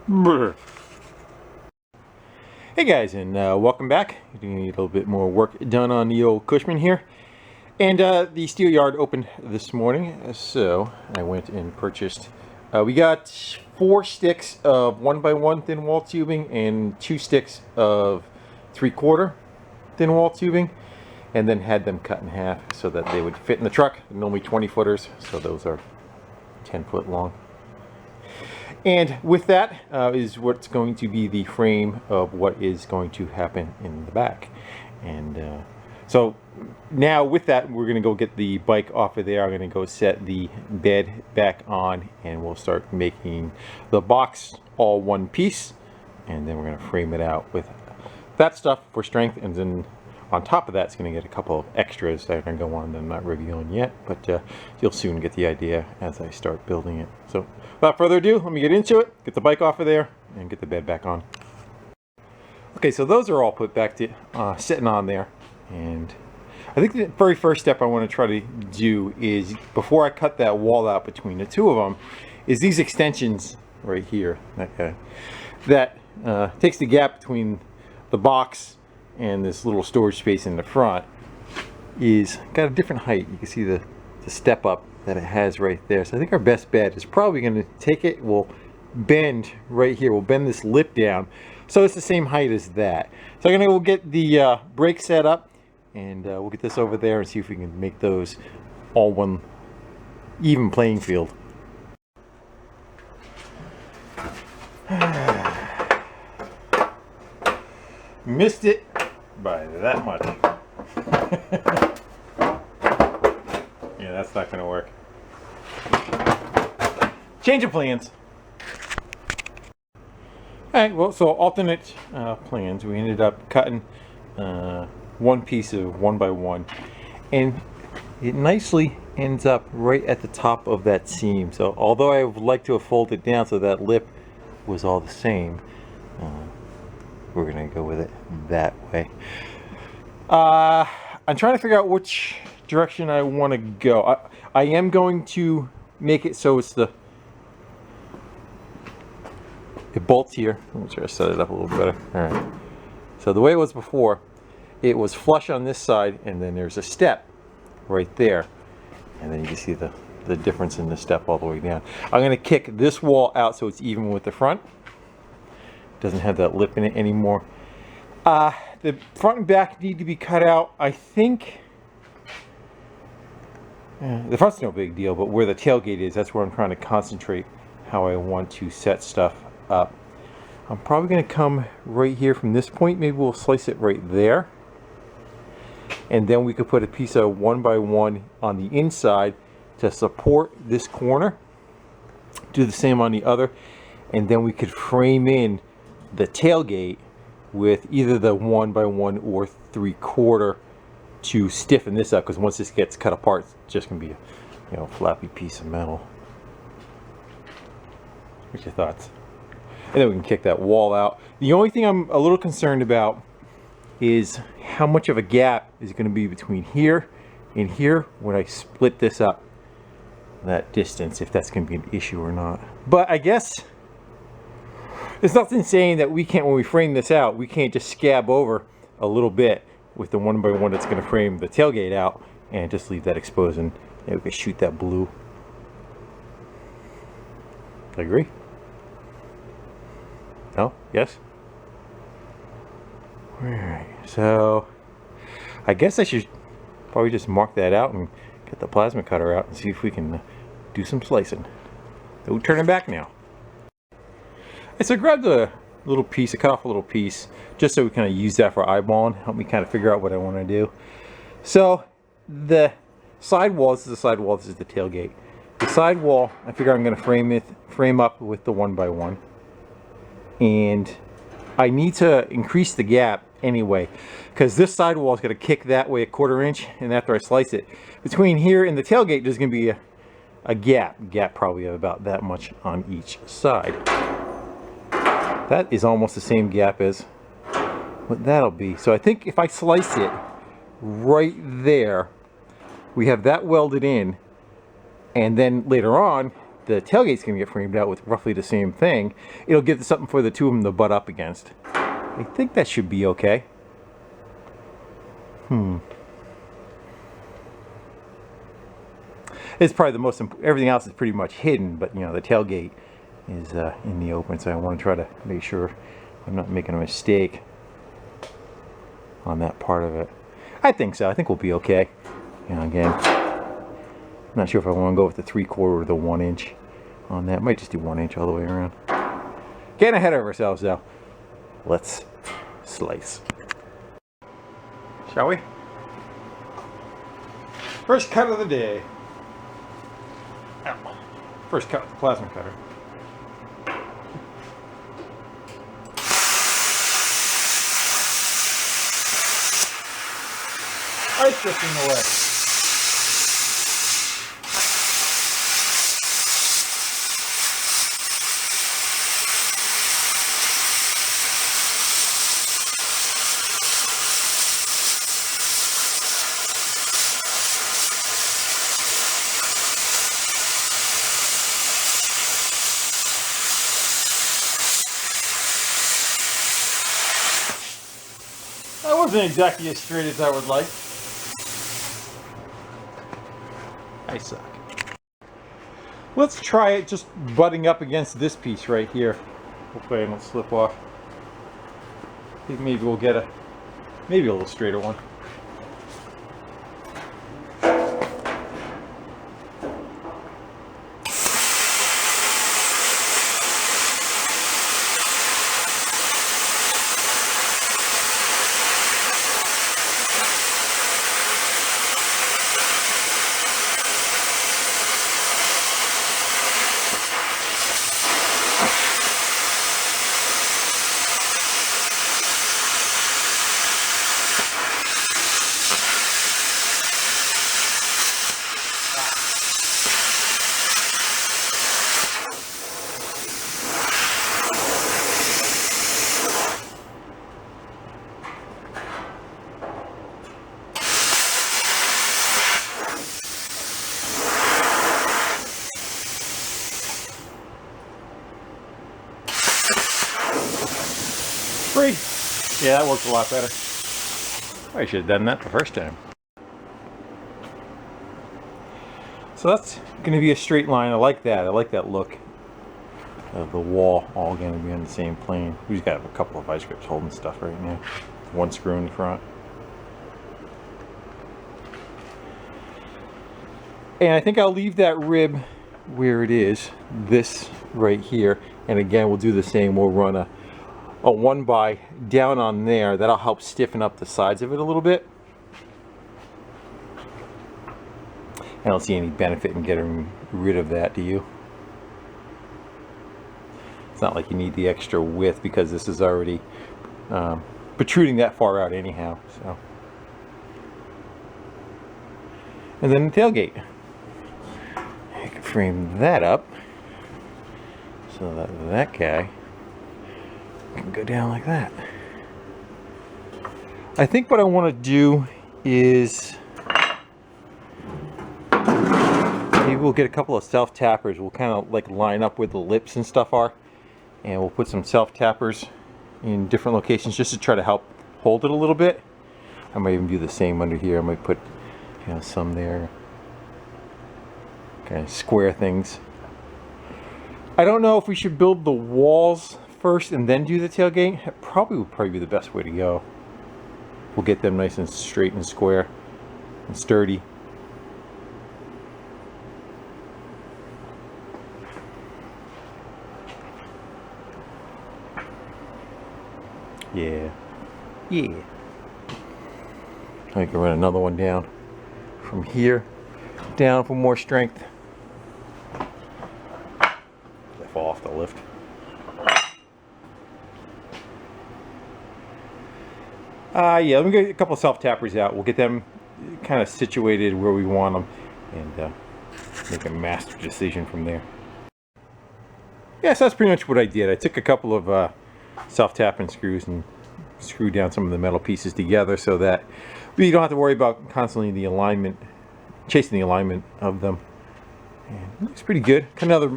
Brr. Hey guys, and welcome back. You need a little bit more work done on the old Cushman here. And the steel yard opened this morning, so I went and purchased. We got 4 sticks of 1x1 thin wall tubing and 2 sticks of 3/4 thin wall tubing, and then had them cut in half so that they would fit in the truck. They're normally 20 footers, so those are 10 foot long. And with that is what's going to be the frame of what is going to happen in the back. And so now with that, we're going to go get the bike off of there. I'm going to go set the bed back on, and we'll start making the box all one piece. And then we're going to frame it out with that stuff for strength. And then on top of that, it's going to get a couple of extras that are going to go on that I'm not revealing yet. But you'll soon get the idea as I start building it. So without further ado, let me get into it, get the bike off of there, and get the bed back on. Okay, so those are all put back to sitting on there. And I think the very first step I want to try to do is, before I cut that wall out between the two of them, is these extensions right here. Okay, that takes the gap between the box and this little storage space in the front. Is got a different height. You can see the step up that it has right there. So I think our best bet is probably going to take it. We'll bend right here. We'll bend this lip down so it's the same height as that. So I'm going to go get the brake set up, and we'll get this over there and see if we can make those all one even playing field. Missed it by that much. Yeah, that's not going to work. Change of plans. Alright, well, so alternate plans. We ended up cutting one piece of 1x1, and it nicely ends up right at the top of that seam. So although I would like to have folded it down so that lip was all the same, we're going to go with it that way. I'm trying to figure out which direction I want to go. I am going to make it so it bolts here. Let me try to set it up a little better. All right. So the way it was before, it was flush on this side, and then there's a step right there, and then you can see the difference in the step all the way down. I'm going to kick this wall out so it's even with the front. Doesn't have that lip in it anymore. The front and back need to be cut out. I think the front's no big deal, but where the tailgate is, that's where I'm trying to concentrate how I want to set stuff up. I'm probably going to come right here from this point. Maybe we'll slice it right there, and then we could put a piece of 1x1 on the inside to support this corner. Do the same on the other, and then we could frame in the tailgate with either the 1x1 or 3/4 to stiffen this up, because once this gets cut apart, it's just gonna be a flappy piece of metal. What's your thoughts? And then we can kick that wall out. The only thing I'm a little concerned about is how much of a gap is going to be between here and here when I split this up, that distance, if that's going to be an issue or not. But I guess there's nothing saying that we can't, when we frame this out, we can't just scab over a little bit with the 1x1 that's going to frame the tailgate out and just leave that exposed, and we can shoot that blue. Agree? No? Yes? Alright, so I guess I should probably just mark that out and get the plasma cutter out and see if we can do some slicing. No turning back now. So I grabbed a little piece, I cut off a little piece, just so we kind of use that for eyeballing, help me kind of figure out what I want to do. So the sidewall, this is the sidewall, this is the tailgate. The sidewall, I figure I'm going to frame up with the 1x1. And I need to increase the gap anyway, because this sidewall is going to kick that way 1/4 inch, and after I slice it, between here and the tailgate, there's going to be a gap probably of about that much on each side. That is almost the same gap as what that'll be. So I think if I slice it right there, we have that welded in, and then later on the tailgate's going to get framed out with roughly the same thing, it'll give something for the two of them to butt up against. I think that should be okay. It's probably the most, everything else is pretty much hidden, but you know, the tailgate is in the open, so I want to try to make sure I'm not making a mistake on that part of it. I think so. I think we'll be okay. You know, again, I'm not sure if I want to go with the 3/4 or the 1 inch on that. Might just do 1 inch all the way around. Getting ahead of ourselves though. Let's slice. Shall we? First cut of the day. Ow. First cut with the plasma cutter. Ice drifting away. That wasn't exactly as straight as I would like. I suck. Let's try it just butting up against this piece right here. Hopefully I don't slip off. I think maybe we'll get maybe a little straighter one. Free. Yeah, that worked a lot better. I should have done that the first time. So that's going to be a straight line. I like that. I like that look of the wall all going to be on the same plane. We just got a couple of vice grips holding stuff right now. One screw in the front. And I think I'll leave that rib where it is, this right here. And again, we'll do the same. We'll run a 1x down on there. That'll help stiffen up the sides of it a little bit. I don't see any benefit in getting rid of that, do you? It's not like you need the extra width because this is already protruding that far out anyhow. So, and then the tailgate. I can frame that up so that that guy can go down like that. I think what I want to do is maybe we'll get a couple of self tappers. We'll kind of like line up where the lips and stuff are, and we'll put some self tappers in different locations just to try to help hold it a little bit. I might even do the same under here. I might put, you know, some there, kind of square things. I don't know if we should build the walls first and then do the tailgate. That probably would be the best way to go. We'll get them nice and straight and square and sturdy. Yeah. Yeah. I can run another one down from here down for more strength. They fall off the lift. Yeah, let me get a couple of self-tappers out. We'll get them kind of situated where we want them and make a master decision from there. Yeah, so that's pretty much what I did. I took a couple of self-tapping screws and screwed down some of the metal pieces together so that we don't have to worry about constantly the alignment, chasing the alignment of them. And it looks pretty good. Got another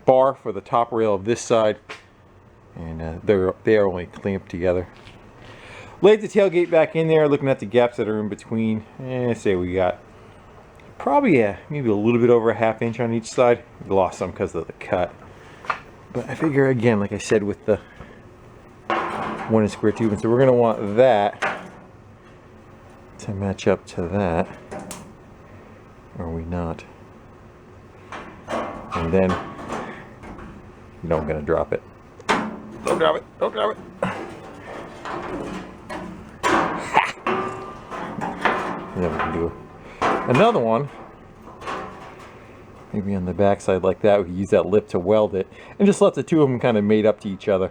bar for the top rail of this side, and they are only clamped together. Laid the tailgate back in there, looking at the gaps that are in between. And say we got probably maybe a little bit over a ½ inch on each side. We lost some because of the cut. But I figure, again, like I said, with the 1 square tube, and so we're going to want that to match up to that. Or are we not? And then, no, I'm going to drop it. Don't drop it, don't drop it. And then we can do another one, maybe on the back side like that. We can use that lip to weld it, and just let the two of them kind of mate up to each other.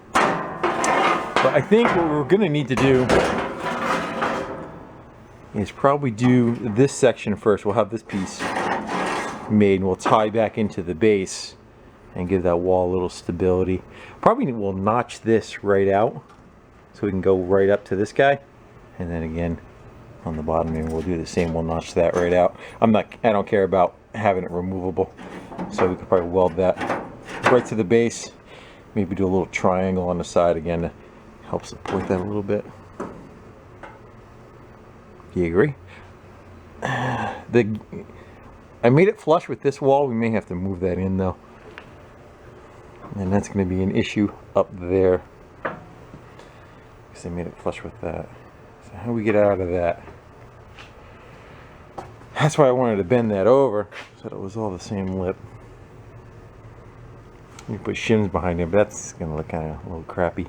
But I think what we're going to need to do is probably do this section first. We'll have this piece made, and we'll tie back into the base and give that wall a little stability. Probably we'll notch this right out so we can go right up to this guy, and then again on the bottom here we'll do the same. We'll notch that right out. I don't care about having it removable, so we could probably weld that right to the base. Maybe do a little triangle on the side again to help support that a little bit. Do you agree? I made it flush with this wall. We may have to move that in though, and that's going to be an issue up there because I made it flush with that. So how do we get out of that? That's why I wanted to bend that over so that it was all the same lip. You put shims behind it, but that's going to look kind of a little crappy.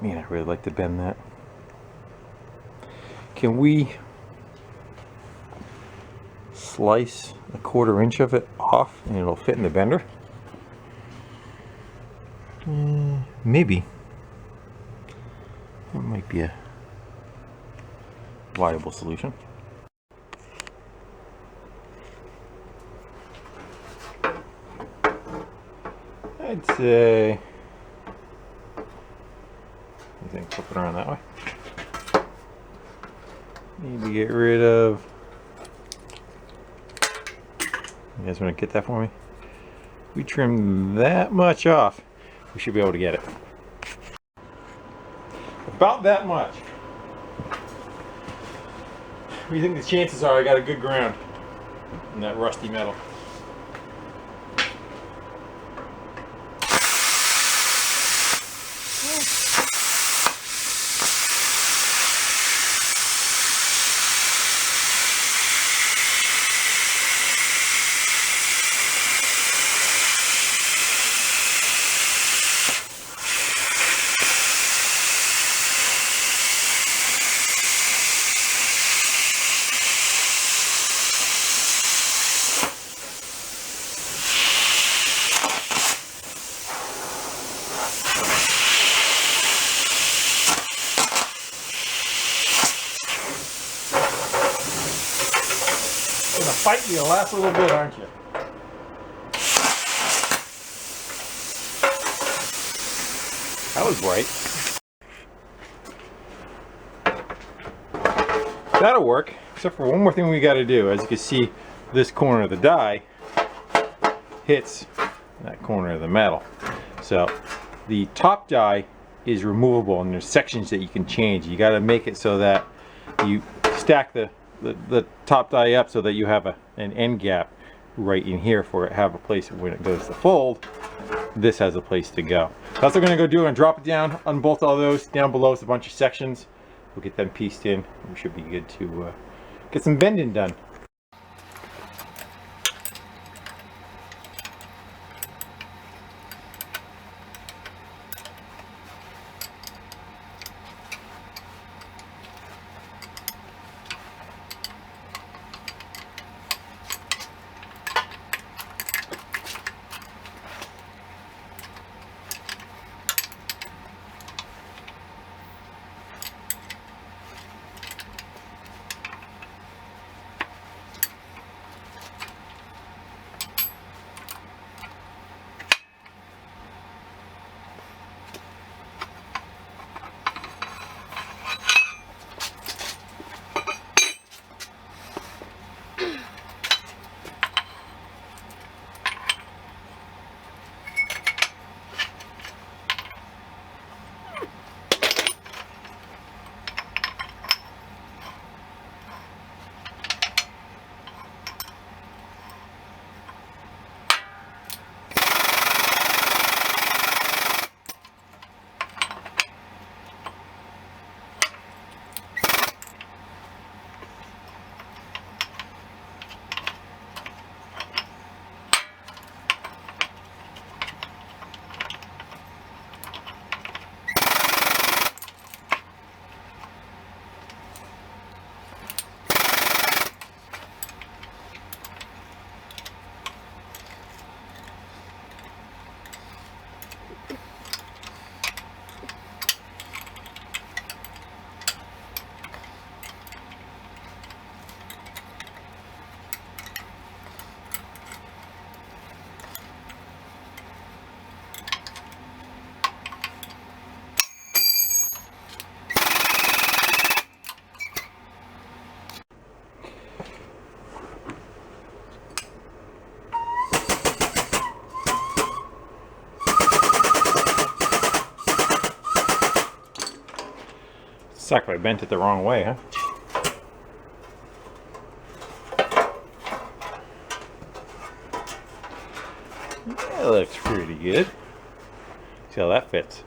Man, I really like to bend that. Can we slice a 1/4 inch of it off and it'll fit in the bender? Maybe. That might be a viable solution. I'd say, you think flip it around that way? Need to get rid of, you guys want to get that for me? We trim that much off, we should be able to get it. About that much. What do you think the chances are I got a good ground in that rusty metal? Fight you the last little bit, aren't you? That was bright. That'll work, except for one more thing we got to do. As you can see, this corner of the die hits that corner of the metal. So the top die is removable, and there's sections that you can change. You got to make it so that you stack the top die up so that you have an end gap right in here for it, have a place when it goes to fold. This has a place to go. That's what we're going to go do, and drop it down, unbolt all those. Down below is a bunch of sections. We'll get them pieced in. We should be good to get some bending done. Suck, I bent it the wrong way, huh? That looks pretty good. See how that fits.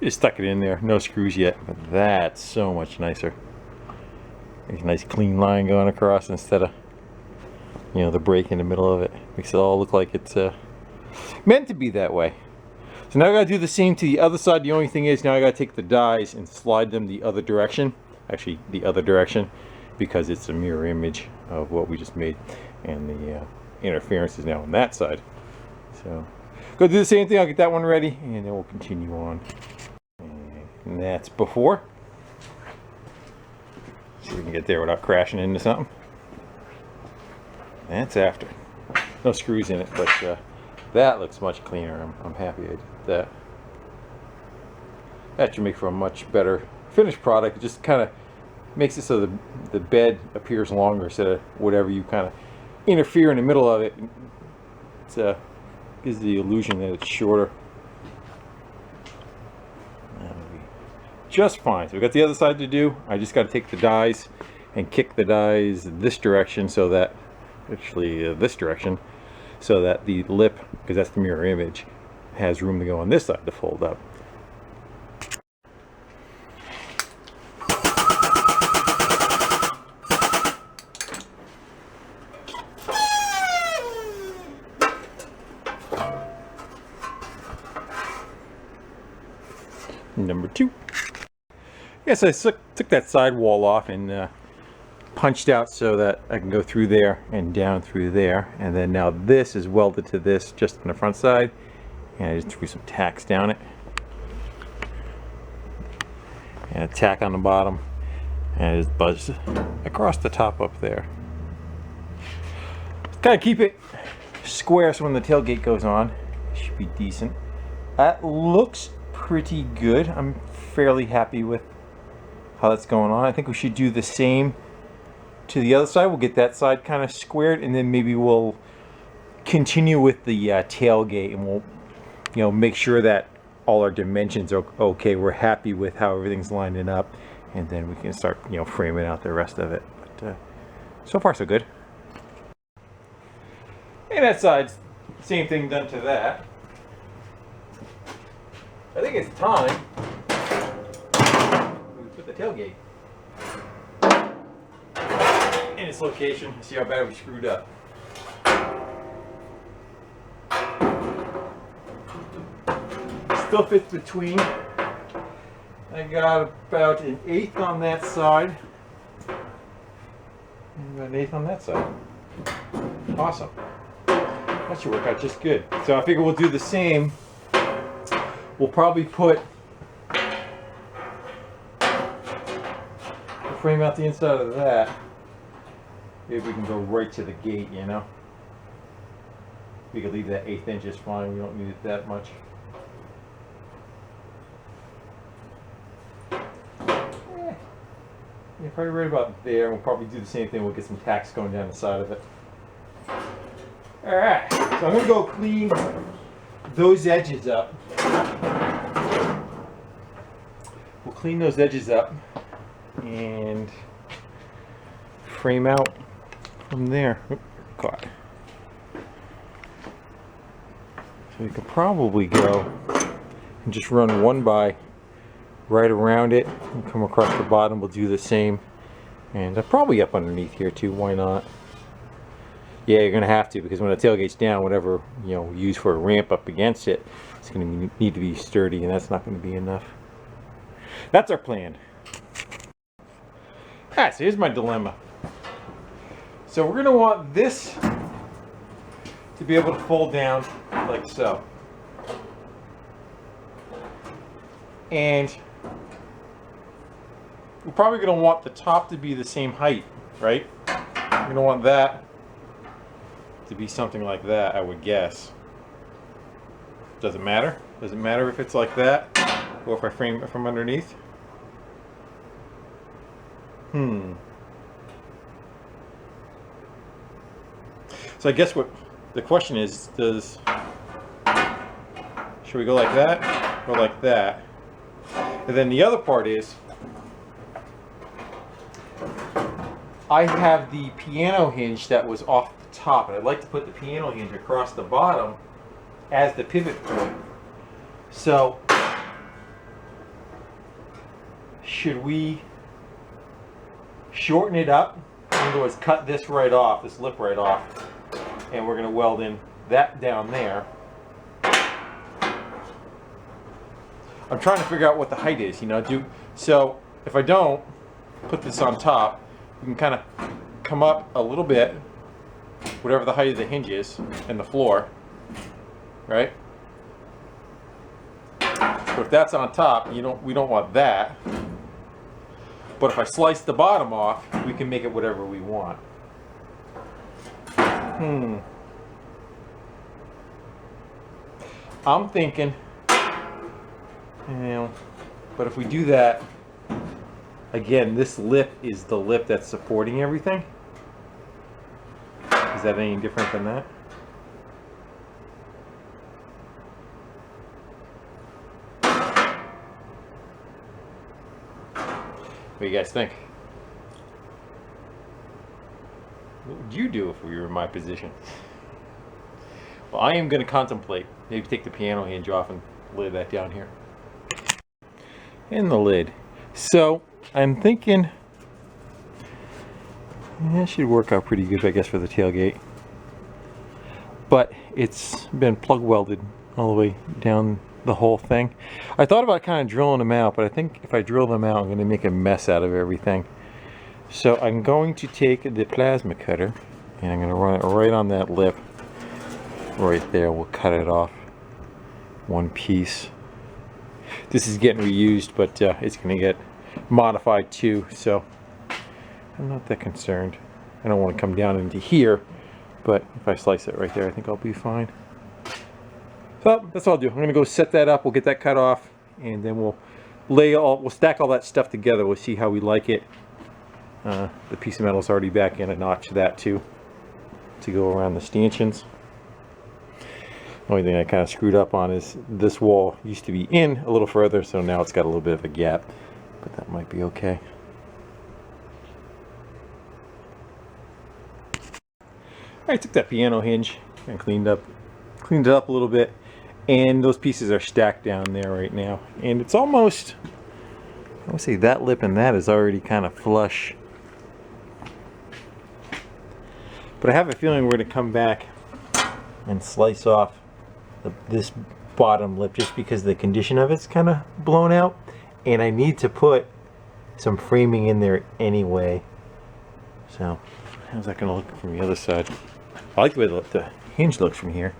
Just stuck it in there, no screws yet, but that's so much nicer. There's a nice clean line going across instead of, you know, the break in the middle of it. Makes it all look like it's meant to be that way. So now I gotta do the same to the other side. The only thing is now I gotta take the dies and slide them the other direction. Actually, the other direction, because it's a mirror image of what we just made, and the interference is now on that side. So go do the same thing. I'll get that one ready, and then we'll continue on. And that's before. See if we can get there without crashing into something. That's after. No screws in it, but that looks much cleaner. I'm happy I did that. That should make for a much better finished product. It just kind of makes it so the bed appears longer instead of whatever you kind of interfere in the middle of it. It gives the illusion that it's shorter. That'll be just fine. So we've got the other side to do. I just got to take the dies and kick the dies this direction, so that actually this direction, so that the lip, because that's the mirror image, has room to go on this side to fold up. Number 2. Yes, I took that side wall off and punched out so that I can go through there and down through there, and then now this is welded to this just on the front side, and I just threw some tacks down it and a tack on the bottom, and I just buzzed across the top up there. Gotta keep it square so when the tailgate goes on it should be decent. That looks pretty good. I'm fairly happy with how that's going on. I think we should do the same to the other side. We'll get that side kind of squared, and then maybe we'll continue with the tailgate, and we'll, you know, make sure that all our dimensions are okay. We're happy with how everything's lining up, and then we can start, you know, framing out the rest of it. But so far so good. And that side's same thing done to that. I think it's time we put the tailgate in its location and see how bad we screwed up. Still fits between. I got about 1/8 on that side and about 1/8 on that side. Awesome. That should work out just good. So I figure we'll do the same. We'll probably put the frame out the inside of that. Maybe we can go right to the gate, you know. We could leave that 1/8 inch just fine. We don't need it that much. Yeah, probably right about there. We'll probably do the same thing. We'll get some tacks going down the side of it. Alright, so I'm going to go clean those edges up. We'll clean those edges up and frame out from there. Oop, caught. So we could probably go and just run one by right around it and come across the bottom. We'll do the same, and probably up underneath here too. Why not? Yeah, you're gonna have to, because when the tailgate's down, whatever, you know, use for a ramp up against it, it's gonna need to be sturdy, and that's not gonna be enough. That's our plan. Alright, so here's my dilemma. So we're gonna want this to be able to fold down like so. And we're probably gonna want the top to be the same height, right? We're gonna want that to be something like that, I would guess. Does it matter? Does it matter if it's like that, or if I frame it from underneath? So I guess what the question is, should we go like that or like that? And then the other part is, I have the piano hinge that was off the top, and I'd like to put the piano hinge across the bottom as the pivot point. So, should we shorten it up? In other words, cut this right off, this lip right off, and we're going to weld in that down there. I'm trying to figure out what the height is, you know. So if I don't put this on top, we can kind of come up a little bit, whatever the height of the hinge is, and the floor, right? But if that's on top, we don't want that. But if I slice the bottom off, we can make it whatever we want. I'm thinking, but if we do that, again, this lip is the lip that's supporting everything. Is that any different than that? What do you guys think? What would you do if we were in my position? Well, I am going to contemplate. Maybe take the piano hinge off and lay that down here. And the lid. So, I'm thinking that should work out pretty good, I guess, for the tailgate. But it's been plug welded all the way down the whole thing. I thought about kind of drilling them out, but I think if I drill them out, I'm going to make a mess out of everything. So I'm going to take the plasma cutter and I'm going to run it right on that lip right there. We'll cut it off one piece. This is getting reused, but it's going to get modified too, so I'm not that concerned. I don't want to come down into here, but if I slice it right there, I think I'll be fine. So that's all I'll do. I'm going to go set that up. We'll get that cut off, and then we'll stack all that stuff together. We'll see how we like it. The piece of metal's already back in a notch, that too, to go around the stanchions. The only thing I kind of screwed up on is this wall used to be in a little further, so now it's got a little bit of a gap, but that might be okay. I took that piano hinge and cleaned it up a little bit, and those pieces are stacked down there right now, and it's almost, I would say that lip and that is already kind of flush. But I have a feeling we're going to come back and slice off this bottom lip just because the condition of it's kind of blown out, and I need to put some framing in there anyway. So how's that going to look from the other side? I like the way the hinge looks from here.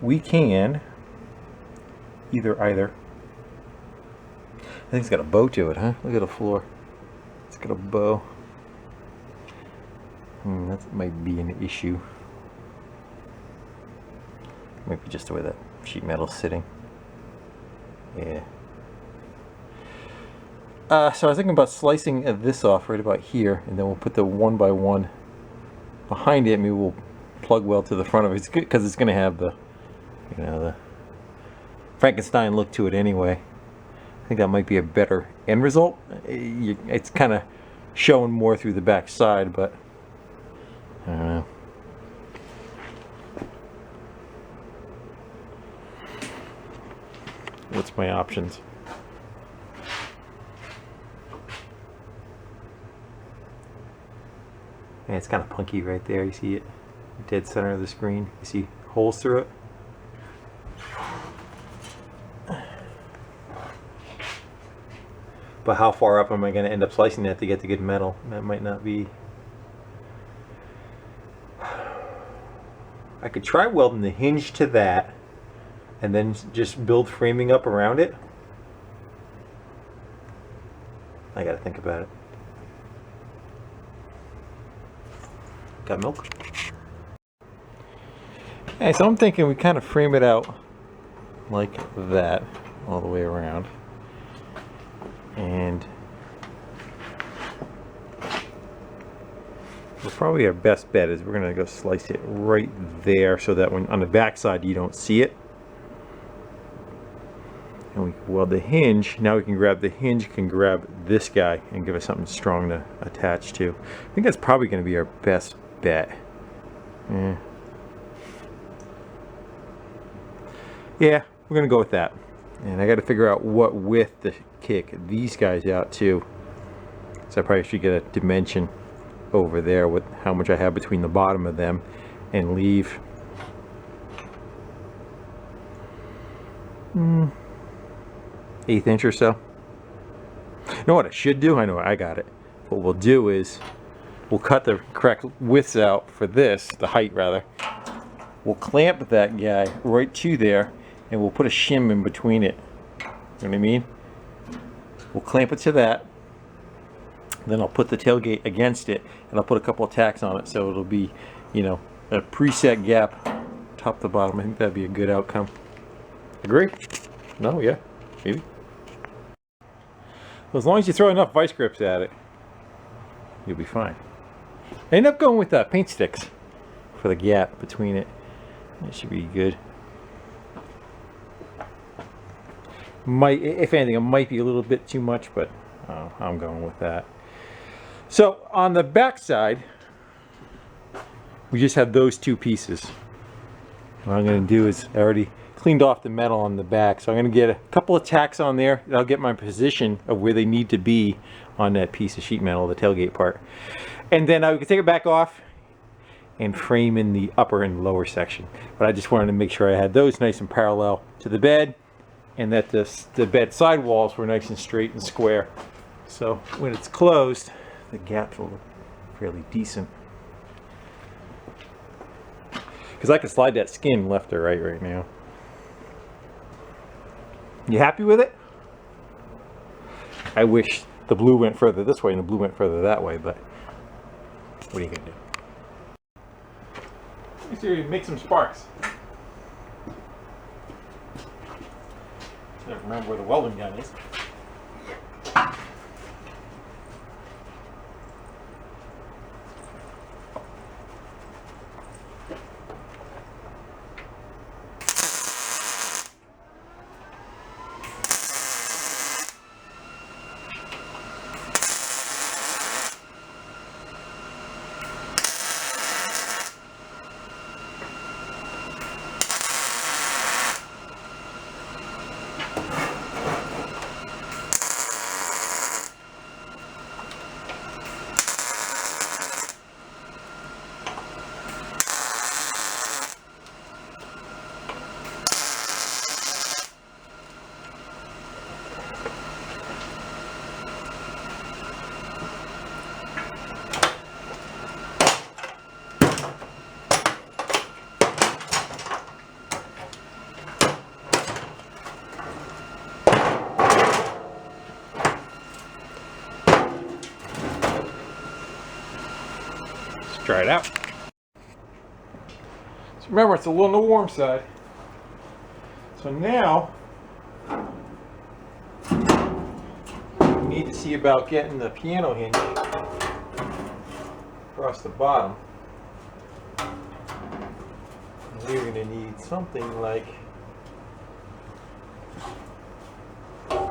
We can either. I think it's got a bow to it, huh? Look at the floor. It's got a bow. That might be an issue. Might be just the way that sheet metal's sitting. Yeah. So I was thinking about slicing this off right about here, and then we'll put the 1x1 behind it. Maybe we'll plug weld to the front of it. It's good because it's going to have the, the Frankenstein look to it anyway. I think that might be a better end result. It's kind of showing more through the back side, but I don't know. What's my options? Yeah, it's kind of punky right there. You see it dead center of the screen. You see holes through it. But how far up am I going to end up slicing that to get the good metal? That might not be. I could try welding the hinge to that and then just build framing up around it. I got to think about it. Got milk? Okay, so I'm thinking we kind of frame it out like that all the way around. And probably our best bet is we're going to go slice it right there so that when on the back side you don't see it. And and we can weld the hinge. Now we can grab the hinge, can grab this guy and give us something strong to attach to. I think that's probably going to be our best bet. Yeah, we're going to go with that. And I got to figure out what width to kick these guys out to. So I probably should get a dimension over there with how much I have between the bottom of them and leave 1/8 inch or so. You know what I should do? I know I got it. What we'll do is we'll cut the correct widths out for this, the height rather. We'll clamp that guy right to there and we'll put a shim in between it. You know what I mean? We'll clamp it to that. Then I'll put the tailgate against it and I'll put a couple of tacks on it so it'll be, you know, a preset gap top to bottom. I think that'd be a good outcome. Agree? No? Yeah? Maybe? Well, as long as you throw enough vice grips at it, you'll be fine. I end up going with paint sticks for the gap between it. It should be good. Might, if anything, it might be a little bit too much, but I'm going with that. So on the back side, we just have those two pieces. What I'm going to do is I already cleaned off the metal on the back, so I'm going to get a couple of tacks on there. I'll get my position of where they need to be on that piece of sheet metal, the tailgate part, and then we can take it back off and frame in the upper and lower section. But I just wanted to make sure I had those nice and parallel to the bed, and that the bed side walls were nice and straight and square. So when it's closed, the gaps will look fairly decent. Because I can slide that skin left or right now. You happy with it? I wish the blue went further this way and the blue went further that way, but what are you gonna do? Let's see if we can make some sparks. Gotta remember where the welding gun is. Try it out. So remember, it's a little on the warm side. So now we need to see about getting the piano hinge across the bottom. And we're going to need something like you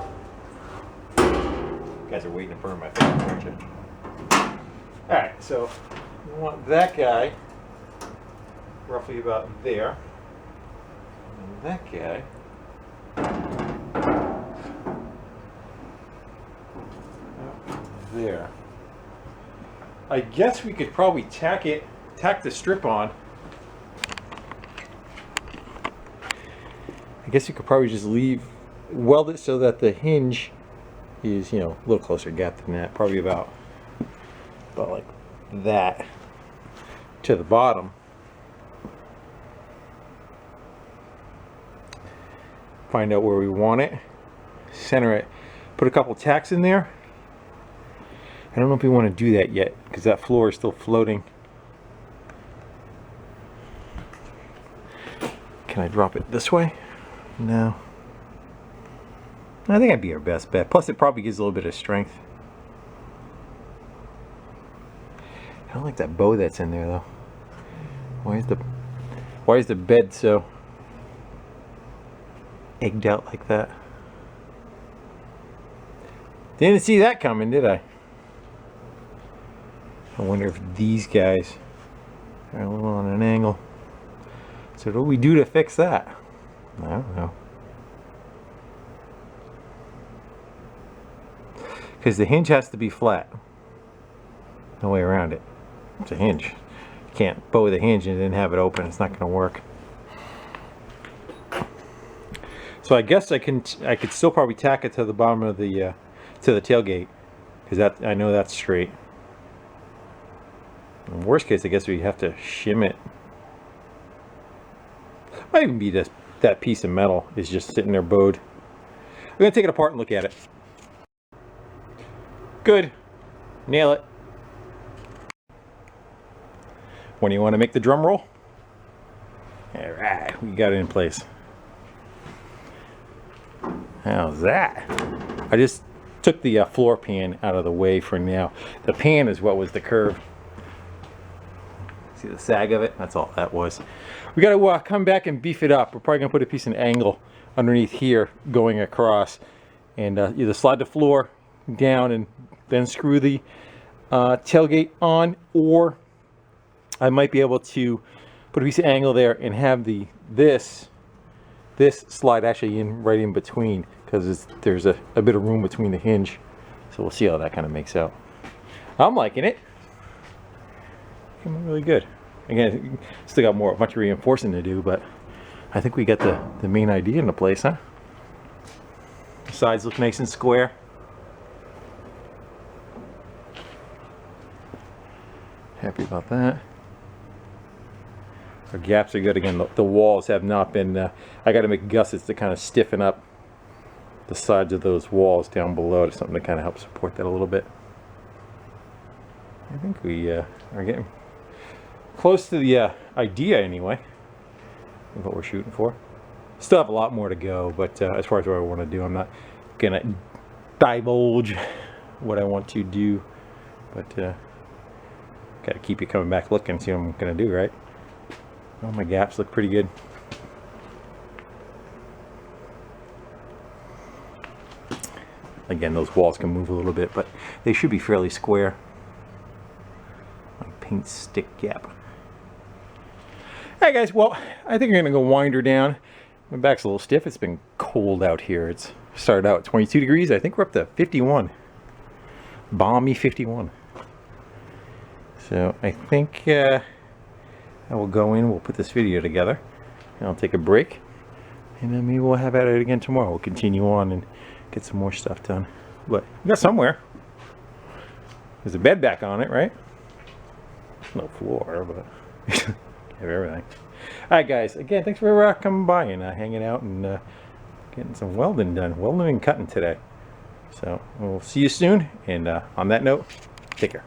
guys are waiting to burn my face, aren't you? Alright, so we want that guy roughly about there, and that guy there. I guess we could probably tack the strip on. I guess you could probably just weld it so that the hinge is, you know, a little closer gap than that, probably about like that to the bottom. Find out where we want it, center it, put a couple tacks in there. I don't know if we want to do that yet because that floor is still floating. Can I drop it this way? No. I think that'd be our best bet. Plus it probably gives a little bit of strength. I don't like that bow that's in there though. Why is the bed so egged out like that? Didn't see that coming, did I? I wonder if these guys are a little on an angle. So what do we do to fix that? I don't know. Because the hinge has to be flat. No way around it. It's a hinge. You can't bow the hinge and then have it open. It's not going to work. So I guess I could still probably tack it to the bottom of the to the tailgate, because that, I know that's straight. In worst case, I guess we have to shim it. Might even be just that piece of metal is just sitting there bowed. I'm gonna take it apart and look at it. Good. Nail it. When you want to make the drum roll? All right, we got it in place. How's that? I just took the floor pan out of the way for now. The pan is what was the curve. See the sag of it? That's all that was. We got to come back and beef it up. We're probably going to put a piece of angle underneath here going across, and either slide the floor down and then screw the tailgate on, or I might be able to put a piece of angle there and have this slide actually right in between, because there's a bit of room between the hinge. So we'll see how that kind of makes out. I'm liking it. Came really good. Again, still got much reinforcing to do, but I think we got the main idea into place, huh? The sides look nice and square. Happy about that. Our gaps are good. Again, the walls have not been, I got to make gussets to kind of stiffen up the sides of those walls down below, to something to kind of help support that a little bit. I think we are getting close to the idea anyway of what we're shooting for. Still have a lot more to go, but as far as what I want to do, I'm not gonna divulge what I want to do, but gotta keep you coming back looking, see what I'm gonna do, right? Oh, my gaps look pretty good. Again, those walls can move a little bit, but they should be fairly square. My paint stick gap. Alright guys, well, I think I'm gonna go wind her down. My back's a little stiff. It's been cold out here. It's started out at 22 degrees. I think we're up to 51. Balmy 51. So I think I will go in, we'll put this video together, and I'll take a break, and then maybe we'll have at it again tomorrow. We'll continue on and get some more stuff done. But we got somewhere. There's a bed back on it, right? No floor, but have everything. Alright guys, again, thanks for coming by and hanging out and getting some welding done. Welding and cutting today. So we'll see you soon, and on that note, take care.